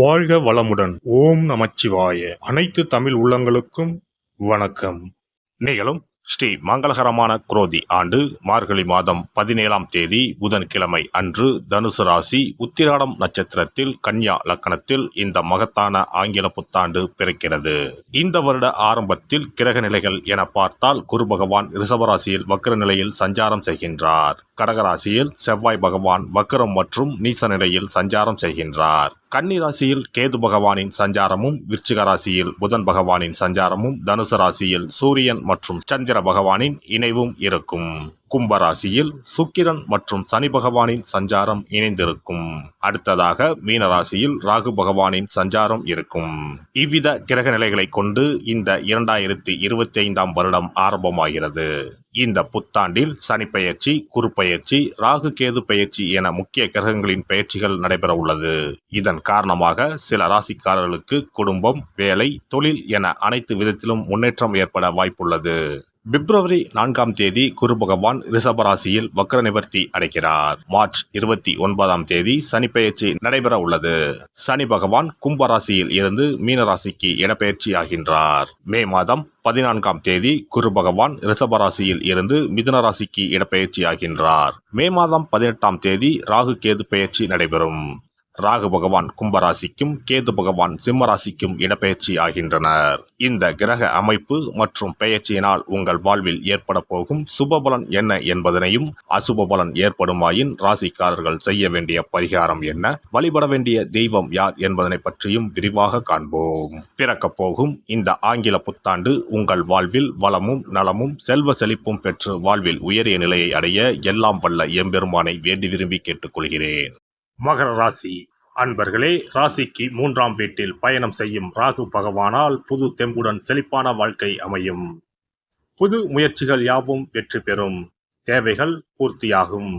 வாழ்க வளமுடன். ஓம் நமச்சிவாய. அனைத்து தமிழ் உள்ளங்களுக்கும் வணக்கம். நீங்களும் ஸ்ரீ மங்களகரமான குரோதி ஆண்டு மார்கழி மாதம் 17ஆம் தேதி புதன்கிழமை அன்று தனுசு ராசி உத்திராடம் நட்சத்திரத்தில் கன்யா லக்கணத்தில் இந்த மகத்தான ஆங்கில புத்தாண்டு பிறக்கிறது. இந்த வருட ஆரம்பத்தில் கிரக நிலைகள் என பார்த்தால் குரு பகவான் ரிஷபராசியில் வக்ர நிலையில் சஞ்சாரம் செய்கின்றார். கடகராசியில் செவ்வாய் பகவான் வக்ரம் மற்றும் நீச நிலையில் சஞ்சாரம் செய்கின்றார். கன்னி ராசியில் கேது பகவானின் சஞ்சாரமும், விருச்சிக ராசியில் புதன் பகவானின் சஞ்சாரமும், தனுசு ராசியில் சூரியன் மற்றும் சந்திர பகவானின் இணைவும் இருக்கும். கும்பராசியில் சுக்கிரன் மற்றும் சனி பகவானின் சஞ்சாரம் இணைந்திருக்கும். அடுத்ததாக மீனராசியில் ராகு பகவானின் சஞ்சாரம் இருக்கும். இவ்வித கிரக நிலைகளை கொண்டு இந்த 2025ஆம் வருடம் ஆரம்பமாகிறது. இந்த புத்தாண்டில் சனி பெயர்ச்சி, குரு பெயர்ச்சி, ராகு கேது பெயர்ச்சி என முக்கிய கிரகங்களின் பெயர்ச்சிகள் நடைபெற உள்ளது. இதன் காரணமாக சில ராசிக்காரர்களுக்கு குடும்பம், வேலை, தொழில் என அனைத்து விதத்திலும் முன்னேற்றம் ஏற்பட வாய்ப்புள்ளது. பிப்ரவரி 4ஆம் தேதி குரு பகவான் ரிஷபராசியில் வக்ர நிவர்த்தி அடைகிறார். மார்ச் 29ஆம் தேதி சனி பெயர்ச்சி நடைபெற உள்ளது. சனி பகவான் கும்பராசியில் இருந்து மீனராசிக்கு இடப்பெயர்ச்சி ஆகின்றார். மே மாதம் 14ஆம் தேதி குரு பகவான் ரிஷபராசியில் இருந்து மிதுன ராசிக்கு இடப்பெயர்ச்சி ஆகின்றார். மே மாதம் 18ஆம் தேதி ராகு கேது பெயர்ச்சி நடைபெறும். ராகு பகவான் கும்பராசிக்கும் கேது பகவான் சிம்மராசிக்கும் இடப்பெயர்ச்சி ஆகின்றனர். இந்த கிரக அமைப்பு மற்றும் பெயர்ச்சியினால் உங்கள் வாழ்வில் ஏற்பட போகும் சுபபலன் என்ன என்பதனையும், அசுப பலன் ஏற்படுமாயின் ராசிக்காரர்கள் செய்ய வேண்டிய பரிகாரம் என்ன, வழிபட வேண்டிய தெய்வம் யார் என்பதனை பற்றியும் விரிவாக காண்போம். பிறக்கப் போகும் இந்த ஆங்கில புத்தாண்டு உங்கள் வாழ்வில் வளமும் நலமும் செல்வ செழிப்பும் பெற்று வாழ்வில் உயரிய நிலையை அடைய எல்லாம் வல்ல எம்பெருமானை வேண்டி விரும்பி கேட்டுக்கொள்கிறேன். மகர ராசி அன்பர்களே, ராசிக்கு 3ஆம் வீட்டில் பயணம் செய்யும் ராகு பகவானால் புது தெம்புடன் செழிப்பான வாழ்க்கை அமையும். புது முயற்சிகள் யாவும் வெற்றி பெறும். தேவைகள் பூர்த்தியாகும்.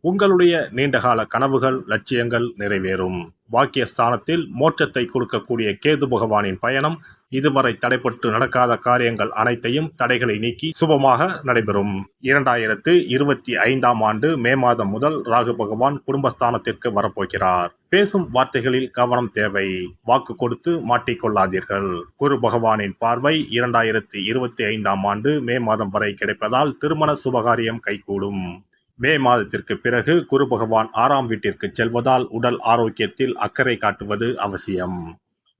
உங்களுடைய நீண்டகால கனவுகள், லட்சியங்கள் நிறைவேறும். பாக்கியஸ்தானத்தில் மோட்சத்தை கொடுக்கக்கூடிய கேது பகவானின் பயணம் இதுவரை தடைப்பட்டு நடக்காத காரியங்கள் அனைத்தையும் தடைகளை நீக்கி சுபமாக நடைபெறும். 2025ஆம் ஆண்டு மே மாதம் முதல் ராகு பகவான் குடும்பஸ்தானத்திற்கு வரப்போகிறார். பேசும் வார்த்தைகளில் கவனம் தேவை. வாக்கு கொடுத்து மாட்டிக்கொள்ளாதீர்கள். குரு பகவானின் பார்வை 2025ஆம் ஆண்டு மே மாதம் வரை கிடைப்பதால் திருமண சுபகாரியம் கைகூடும். மே மாதத்திற்கு பிறகு குரு பகவான் 6ஆம் வீட்டிற்கு செல்வதால் உடல் ஆரோக்கியத்தில் அக்கறை காட்டுவது அவசியம்.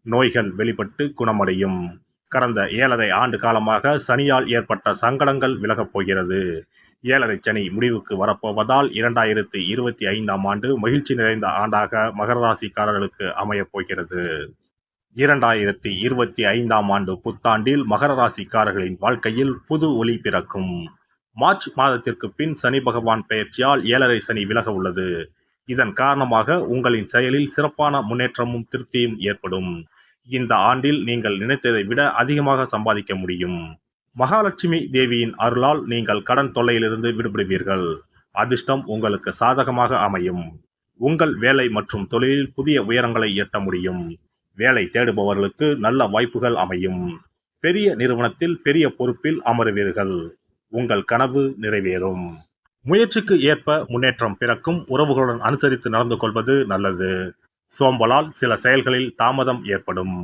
நோய்கள் வெளிப்பட்டு குணமடையும். கடந்த 7.5 ஆண்டு காலமாக சனியால் ஏற்பட்ட சங்கடங்கள் விலகப் போகிறது. 7.5 சனி முடிவுக்கு வரப்போவதால் 2025ஆம் ஆண்டு மகிழ்ச்சி நிறைந்த ஆண்டாக மகர ராசிக்காரர்களுக்கு அமையப் போகிறது. 2025ஆம் ஆண்டு புத்தாண்டில் மகர ராசிக்காரர்களின் வாழ்க்கையில் புது ஒளி பிறக்கும். மார்ச் மாதத்திற்கு பின் சனி பகவான் பெயர்ச்சியால் 7.5 சனி விலக உள்ளது. இதன் காரணமாக உங்களின் செயலில் சிறப்பான முன்னேற்றமும் திருப்தியும் ஏற்படும். இந்த ஆண்டில் நீங்கள் நினைத்ததை விட அதிகமாக சம்பாதிக்க முடியும். மகாலட்சுமி தேவியின் அருளால் நீங்கள் கடன் தொல்லையிலிருந்து விடுபடுவீர்கள். அதிர்ஷ்டம் உங்களுக்கு சாதகமாக அமையும். உங்கள் வேலை மற்றும் தொழிலில் புதிய உயரங்களை எட்ட முடியும். வேலை தேடுபவர்களுக்கு நல்ல வாய்ப்புகள் அமையும். பெரிய நிறுவனத்தில் பெரிய பொறுப்பில் அமருவீர்கள். உங்கள் கனவு நிறைவேறும். முயற்சிக்கு ஏற்ப முன்னேற்றம் பிறக்கும். உறவுகளுடன் அனுசரித்து நடந்து கொள்வது நல்லது. சோம்பலால் சில செயல்களில் தாமதம் ஏற்படும்.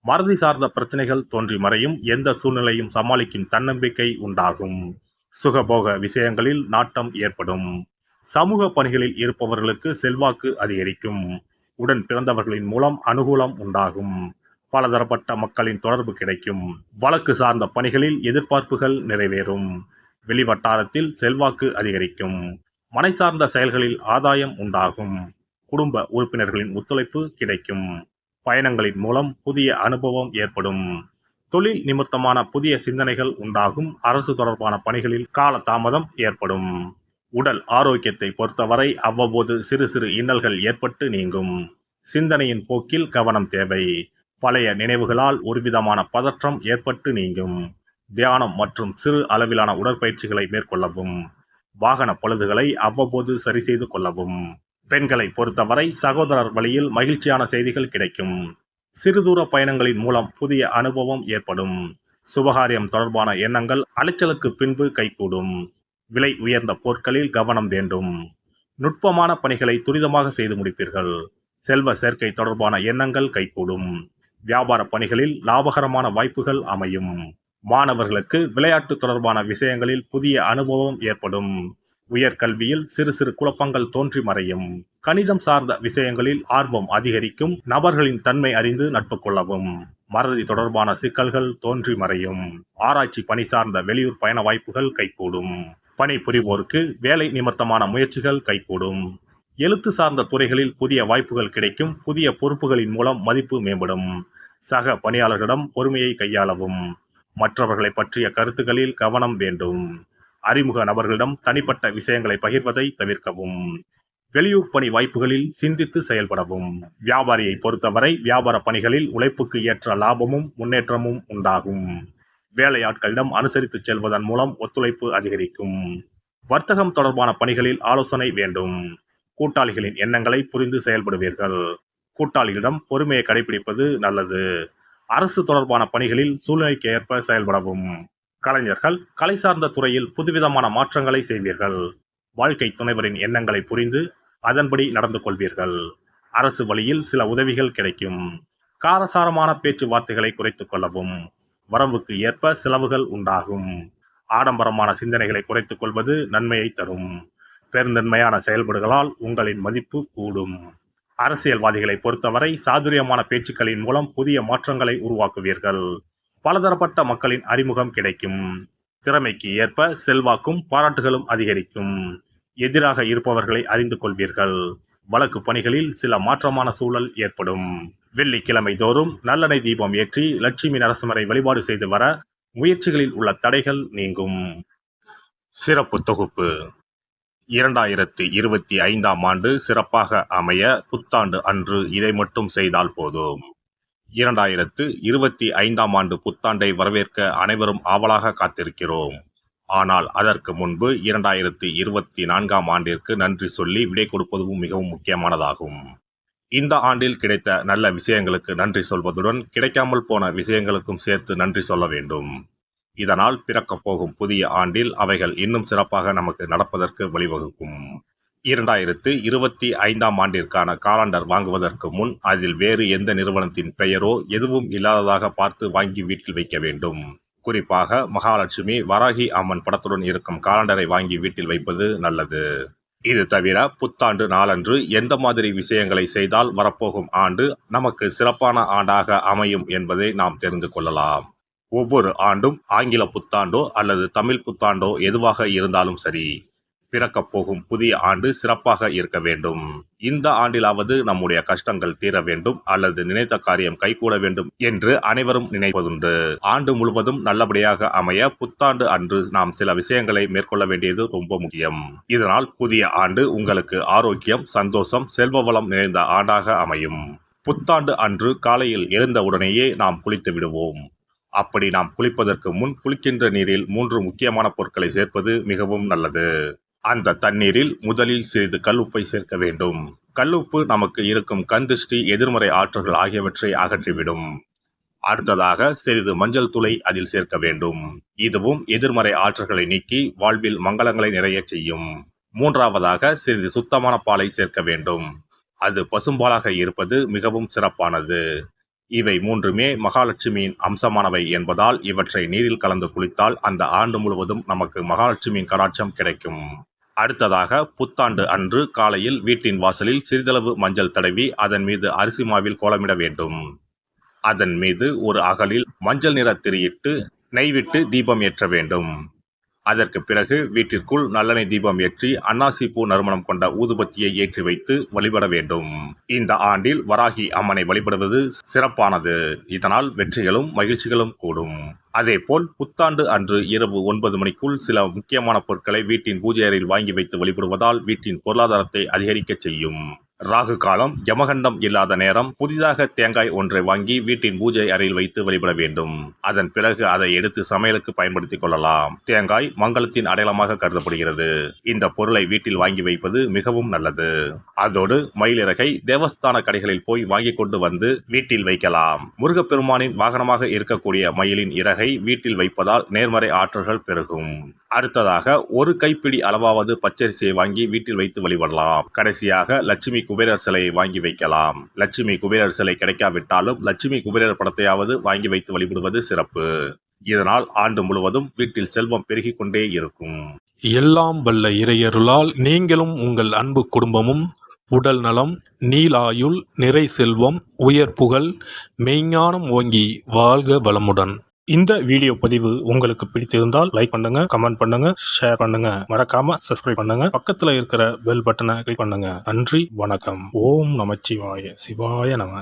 மறதி சார்ந்த பிரச்சனைகள் தோன்றி மறையும். எந்த சூழ்நிலையும் சமாளிக்கும் தன்னம்பிக்கை உண்டாகும். சுகபோக விஷயங்களில் நாட்டம் ஏற்படும். சமூக பணிகளில் இருப்பவர்களுக்கு செல்வாக்கு அதிகரிக்கும். உடன் பிறந்தவர்களின் மூலம் அனுகூலம் உண்டாகும். பலதரப்பட்ட மக்களின் தொடர்பு கிடைக்கும். வழக்கு சார்ந்த பணிகளில் எதிர்பார்ப்புகள் நிறைவேறும். வெளிவட்டாரத்தில் செல்வாக்கு அதிகரிக்கும். மனை சார்ந்த செயல்களில் ஆதாயம் உண்டாகும். குடும்ப உறுப்பினர்களின் ஒத்துழைப்பு கிடைக்கும். பயணங்களின் மூலம் புதிய அனுபவம் ஏற்படும். தொழில் நிமித்தமான புதிய சிந்தனைகள் உண்டாகும். அரசு தொடர்பான பணிகளில் கால தாமதம் ஏற்படும். உடல் ஆரோக்கியத்தை பொறுத்தவரை அவ்வப்போது சிறு சிறு இன்னல்கள் ஏற்பட்டு நீங்கும். சிந்தனையின் போக்கில் கவனம் தேவை. பழைய நினைவுகளால் ஒருவிதமான பதற்றம் ஏற்பட்டு நீங்கும். தியானம் மற்றும் சிறு அளவிலான உடற்பயிற்சிகளை மேற்கொள்ளவும். வாகன பழுதுகளை அவ்வப்போது சரி செய்து கொள்ளவும். பெண்களை பொறுத்தவரை சகோதரர் வழியில் மகிழ்ச்சியான செய்திகள் கிடைக்கும். சிறுதூர பயணங்களின் மூலம் புதிய அனுபவம் ஏற்படும். சுபகாரியம் தொடர்பான எண்ணங்கள் அலைச்சலுக்கு பின்பு கைகூடும். விலை உயர்ந்த பொருட்களில் கவனம் வேண்டும். நுட்பமான பணிகளை துரிதமாக செய்து முடிப்பீர்கள். செல்வ சேர்க்கை தொடர்பான எண்ணங்கள் கைகூடும். வியாபார பணிகளில் லாபகரமான வாய்ப்புகள் அமையும். மாணவர்களுக்கு விளையாட்டு தொடர்பான விஷயங்களில் புதிய அனுபவம் ஏற்படும். உயர்கல்வியில் சிறு சிறு குழப்பங்கள் தோன்றி மறையும். கணிதம் சார்ந்த விஷயங்களில் ஆர்வம் அதிகரிக்கும். நபர்களின் தன்மை அறிந்து நட்பு கொள்ளவும். மறதி தொடர்பான சிக்கல்கள் தோன்றி மறையும். ஆராய்ச்சி பணி சார்ந்த வெளியூர் பயண வாய்ப்புகள் கைகூடும். பணி புரிவோருக்கு வேலை நிமித்தமான முயற்சிகள் கைகூடும். எழுத்து சார்ந்த துறைகளில் புதிய வாய்ப்புகள் கிடைக்கும். புதிய பொறுப்புகளின் மூலம் மதிப்பு மேம்படும். சக பணியாளர்களிடம் பொறுமையை கையாளவும். மற்றவர்களை பற்றிய கருத்துக்களில் கவனம் வேண்டும். அறிமுக நபர்களிடம் தனிப்பட்ட விஷயங்களை பகிர்வதை தவிர்க்கவும். வெளியூர் பணி வாய்ப்புகளில் சிந்தித்து செயல்படவும். வியாபாரியை பொறுத்தவரை வியாபார பணிகளில் உழைப்புக்கு ஏற்ற லாபமும் முன்னேற்றமும் உண்டாகும். வேலையாட்களிடம் அனுசரித்து செல்வதன் மூலம் ஒத்துழைப்பு அதிகரிக்கும். வர்த்தகம் தொடர்பான பணிகளில் ஆலோசனை வேண்டும். கூட்டாளிகளின் எண்ணங்களை புரிந்து செயல்படுவீர்கள். கூட்டாளிகளிடம் பொறுமையை கடைபிடிப்பது நல்லது. அரசு தொடர்பான பணிகளில் சூழ்நிலைக்கு ஏற்ப செயல்படவும். கலைஞர்கள் கலை சார்ந்த துறையில் புதுவிதமான மாற்றங்களை செய்வீர்கள். வாழ்க்கை துணைவரின் எண்ணங்களை புரிந்து அதன்படி நடந்து கொள்வீர்கள். அரசு வழியில் சில உதவிகள் கிடைக்கும். காரசாரமான பேச்சுவார்த்தைகளை குறைத்துக் கொள்ளவும். வரவுக்கு ஏற்ப செலவுகள் உண்டாகும். ஆடம்பரமான சிந்தனைகளை குறைத்துக் கொள்வது நன்மையை தரும். பெருந்தன்மையான செயல்பாடுகளால் உங்களின் மதிப்பு கூடும். அரசியல்வாதிகளை பொறுத்தவரை சாதுரியமான பேச்சுக்களின் மூலம் புதிய மாற்றங்களை உருவாக்குவீர்கள். பலதரப்பட்ட மக்களின் அறிமுகம் கிடைக்கும். திறமைக்கு ஏற்ப செல்வாக்கும் பாராட்டுகளும் அதிகரிக்கும். எதிராக இருப்பவர்களை அறிந்து கொள்வீர்கள். வழக்கு பணிகளில் சில மாற்றமான சூழல் ஏற்படும். வெள்ளிக்கிழமை தோறும் நல்லெண்ணெய் தீபம் ஏற்றி லட்சுமி நரசிம்மரை வழிபாடு செய்து வர முயற்சிகளில் உள்ள தடைகள் நீங்கும். சிறப்பு தொகுப்பு. 2025ஆம் ஆண்டு சிறப்பாக அமைய புத்தாண்டு அன்று இதை மட்டும் செய்தால் போதும். 2025ஆம் ஆண்டு புத்தாண்டை வரவேற்க அனைவரும் ஆவலாக காத்திருக்கிறோம். ஆனால் அதற்கு முன்பு 2024ஆம் ஆண்டிற்கு நன்றி சொல்லி விடை கொடுப்பதும் மிகவும் முக்கியமானதாகும். இந்த ஆண்டில் கிடைத்த நல்ல விஷயங்களுக்கு நன்றி சொல்வதுடன் கிடைக்காமல் போன விஷயங்களுக்கும் சேர்த்து நன்றி சொல்ல வேண்டும். இதனால் பிறக்கப் போகும் புதிய ஆண்டில் அவைகள் இன்னும் சிறப்பாக நமக்கு நடப்பதற்கு வழிவகுக்கும். 2025ஆம் ஆண்டிற்கான காலண்டர் வாங்குவதற்கு முன் அதில் வேறு எந்த நிறுவனத்தின் பெயரோ எதுவும் இல்லாததாக பார்த்து வாங்கி வீட்டில் வைக்க வேண்டும். குறிப்பாக மகாலட்சுமி வராகி அம்மன் படத்துடன் இருக்கும் காலண்டரை வாங்கி வீட்டில் வைப்பது நல்லது. இது தவிர புத்தாண்டு நாளன்று எந்த மாதிரி விஷயங்களை செய்தால் வரப்போகும் ஆண்டு நமக்கு சிறப்பான ஆண்டாக அமையும் என்பதை நாம் தெரிந்து கொள்ளலாம். ஒவ்வொரு ஆண்டும் ஆங்கில புத்தாண்டோ அல்லது தமிழ் புத்தாண்டோ எதுவாக இருந்தாலும் சரி, பிறக்கப் போகும் புதிய ஆண்டு சிறப்பாக இருக்க வேண்டும். இந்த ஆண்டிலாவது நம்முடைய கஷ்டங்கள் தீர வேண்டும் அல்லது நினைத்த காரியம் கைகூட வேண்டும் என்று அனைவரும் நினைப்பதுண்டு. ஆண்டு முழுவதும் நல்லபடியாக அமைய புத்தாண்டு அன்று நாம் சில விஷயங்களை மேற்கொள்ள வேண்டியது ரொம்ப முக்கியம். இதனால் புதிய ஆண்டு உங்களுக்கு ஆரோக்கியம், சந்தோஷம், செல்வ வளம் நிறைந்த ஆண்டாக அமையும். புத்தாண்டு அன்று காலையில் எழுந்தவுடனேயே நாம் குளித்து விடுவோம். அப்படி நாம் குளிப்பதற்கு முன் குளிக்கின்ற நீரில் 3 முக்கியமான பொருட்களை சேர்ப்பது மிகவும் நல்லது. அந்த தண்ணீரில் முதலில் சிறிது கல்லுப்பை சேர்க்க வேண்டும். கல்லுப்பு நமக்கு இருக்கும் கண் திருஷ்டி, எதிர்மறை ஆற்றல்கள் ஆகியவற்றை அகற்றிவிடும். அடுத்ததாக சிறிது மஞ்சள் தூளை அதில் சேர்க்க வேண்டும். இதுவும் எதிர்மறை ஆற்றல்களை நீக்கி வாழ்வில் மங்களங்களை நிறைய செய்யும். மூன்றாவதாக சிறிது சுத்தமான பாலை சேர்க்க வேண்டும். அது பசும்பாலாக இருப்பது மிகவும் சிறப்பானது. இவை மூன்றுமே மகாலட்சுமியின் அம்சமானவை என்பதால் இவற்றை நீரில் கலந்து குளித்தால் அந்த ஆண்டு முழுவதும் நமக்கு மகாலட்சுமியின் கடாட்சம் கிடைக்கும். அடுத்ததாக புத்தாண்டு அன்று காலையில் வீட்டின் வாசலில் சிறிதளவு மஞ்சள் தடவி அதன் மீது அரிசி மாவில் கோலமிட வேண்டும். அதன் மீது ஒரு அகலில் மஞ்சள் நிற திரியிட்டு நெய் விட்டு தீபம் ஏற்ற வேண்டும். அதற்கு பிறகு வீட்டிற்குள் நல்லெண்ணெய் தீபம் ஏற்றி அன்னாசி பூ நறுமணம் கொண்ட ஊதுபத்தியை ஏற்றி வைத்து வழிபட வேண்டும். இந்த ஆண்டில் வராகி அம்மனை வழிபடுவது சிறப்பானது. இதனால் வெற்றிகளும் மகிழ்ச்சிகளும் கூடும். அதேபோல் புத்தாண்டு அன்று இரவு 9 மணிக்குள் சில முக்கியமான பொருட்களை வீட்டின் பூஜை அறையில் வாங்கி வைத்து வழிபடுவதால் வீட்டின் பொருளாதாரத்தை அதிகரிக்க செய்யும். ராகு காலம், யமகண்டம் இல்லாத நேரம் புதிதாக தேங்காய் ஒன்றை வாங்கி வீட்டின் பூஜை அறையில் வைத்து வழிபட வேண்டும். அதன் பிறகு அதை எடுத்து சமையலுக்கு பயன்படுத்திக் கொள்ளலாம். தேங்காய் மங்களத்தின் அடையாளமாக கருதப்படுகிறது. இந்த பொருளை வீட்டில் வாங்கி வைப்பது மிகவும் நல்லது. அதோடு மயிலிறகை தேவஸ்தான கடைகளில் போய் வாங்கி கொண்டு வந்து வீட்டில் வைக்கலாம். முருகப்பெருமானின் வாகனமாக இருக்கக்கூடிய மயிலின் இறகை வீட்டில் வைப்பதால் நேர்மறை ஆற்றல்கள் பெருகும். அடுத்ததாக ஒரு கைப்பிடி அளவாவது பச்சரிசியை வாங்கி வீட்டில் வைத்து வழிபடலாம். கடைசியாக லட்சுமி குபேரர் சிலையை வாங்கி வைக்கலாம். லட்சுமி குபேரர் சிலை கிடைக்காவிட்டாலும் லட்சுமி குபேரர் படத்தையாவது வாங்கி வைத்து வழிபடுவது சிறப்பு. இதனால் ஆண்டு முழுவதும் வீட்டில் செல்வம் பெருகிக் கொண்டே இருக்கும். எல்லாம் வல்ல இறையருளால் நீங்களும் உங்கள் அன்பு குடும்பமும் உடல் நலம், நீலாயுள், நிறை செல்வம், உயர் புகழ், மெய்ஞானம் ஓங்கி வாழ்க வளமுடன். இந்த வீடியோ பதிவு உங்களுக்கு பிடித்திருந்தால் லைக் பண்ணுங்க, கமெண்ட் பண்ணுங்க, ஷேர் பண்ணுங்க, மறக்காம சப்ஸ்கிரைப் பண்ணுங்க, பக்கத்துல இருக்கிற பெல் பட்டனை கிளிக் பண்ணுங்க. நன்றி, வணக்கம். ஓம் நமச்சிவாய. சிவாய நம.